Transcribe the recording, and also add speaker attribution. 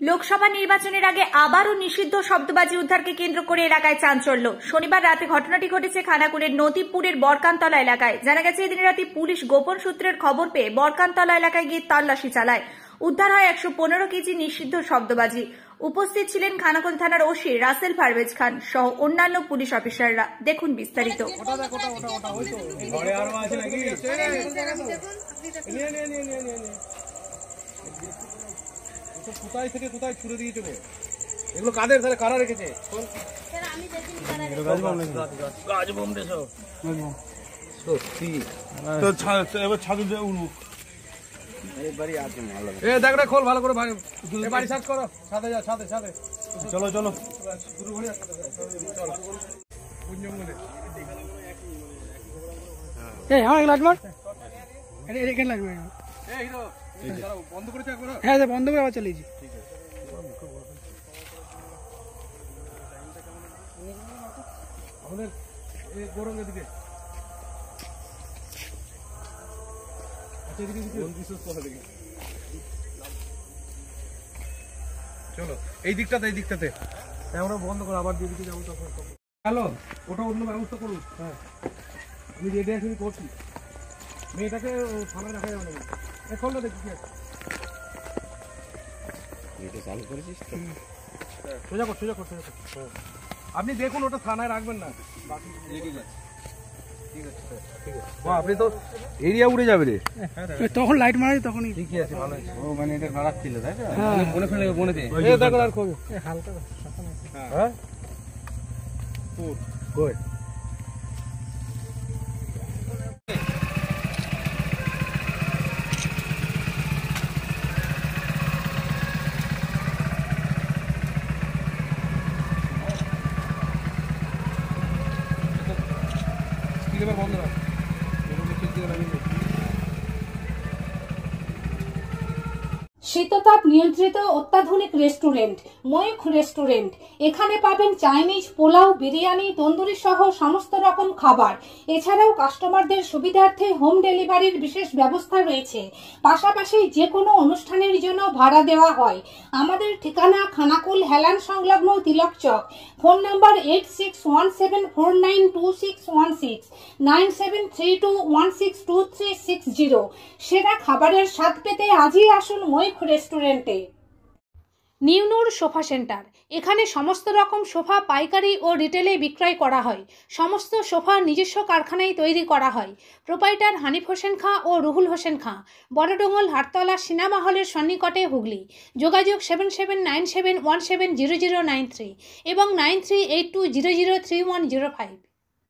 Speaker 1: লোকসভা নির্বাচনের আগে আবারও নিষিদ্ধ শব্দবাজি উদ্ধারকে কেন্দ্র করে এলাকায় চাঞ্চল্য। শনিবার রাতে ঘটনাটি ঘটেছে খানাকুলের নদীপুরের বরকানতলা এলাকায়। জানা গেছে, এদিন রাতে পুলিশ গোপন সূত্রের খবর পেয়ে বরকানতলা এলাকায় গিয়ে তল্লাশি চালায়। উদ্ধার হয় 115 কেজি নিষিদ্ধ শব্দবাজি। উপস্থিত ছিলেন খানাকুল থানার ওসি রাসেল পারভেজ খান সহ অন্যান্য পুলিশ অফিসাররা। দেখুন বিস্তারিত।
Speaker 2: কোথায় থেকে কোথায় ছুড়ে দিয়েছে এগুলো? কাদের তাহলে কারা রেখেছে? এবার ছাদু দিয়ে উঠবো। দেখ রে, খোল ভালো করে, বাড়ি সার্চ করো। ছাদে যা, ছাদে ছাদে চলো চলো। বন্ধ করেছে একবার?
Speaker 3: হ্যাঁ বন্ধ করে আবার চালিয়েছি।
Speaker 2: আমাদের গরমের দিকে চলো, এই দিকটাতে আমরা বন্ধ করো, আবার যেদিকে যাবো তখন। হ্যালো, ওটা অন্য ব্যবস্থা করুন। হ্যাঁ, আমি রেডি আছি, করছি। মেয়েটাকে থানায় রাখা যাবে না। এখন না দেখি চালু করেছিস তো? সোজা কর। আপনি দেখুন, ওটা থানায় রাখবেন না। ঠিক আছে। আপনি তো এরিয়া উড়ে যাবে রে।
Speaker 3: তখন লাইট মারা, তখনই
Speaker 2: ঠিকই আছে, ভালো আছে। ও মানে এটা খারাপ ছিল, তাই তো? মনে ফেলে মনে দে। দেখো আর কবে হালকা হ্যাঁ কই বন্ধ রাখ।
Speaker 4: শীততাপ নিয়ন্ত্রিত অত্যাধুনিক রেস্টুরেন্ট ময়ূখ রেস্টুরেন্ট। এখানে পাবেন চাইনিজ, পোলাও, বিরিয়ানি, তন্দুরি সহ সমস্ত রকম খাবার। এছাড়াও কাস্টমারদের সুবিধার্থে হোম ডেলিভারির বিশেষ ব্যবস্থা রয়েছে। পাশাপাশি যে কোনো অনুষ্ঠানের জন্য ভাড়া দেওয়া হয়। আমাদের ঠিকানা খানাকুল হেলান সংলগ্ন তিলক চক। Phone number 8617492616 9732162360। সেরা খাবারের স্বাদ পেতে আজই আসুন ময়ূখ রেস্টুরেন্টে। নিউনুর সোফা সেন্টার। এখানে সমস্ত রকম সোফা পাইকারি ও রিটেলে বিক্রয় করা হয়। সমস্ত সোফা নিজস্ব কারখানায় তৈরি করা হয়। প্রোপাইটার হানিফ হোসেন খাঁ ও রুহুল হোসেন খাঁ, বড়ডোঙ্গল, হাটতলা, সিনেমা হলের সন্নিকটে, হুগলি। যোগাযোগ 7797170093 এবং 9382003105।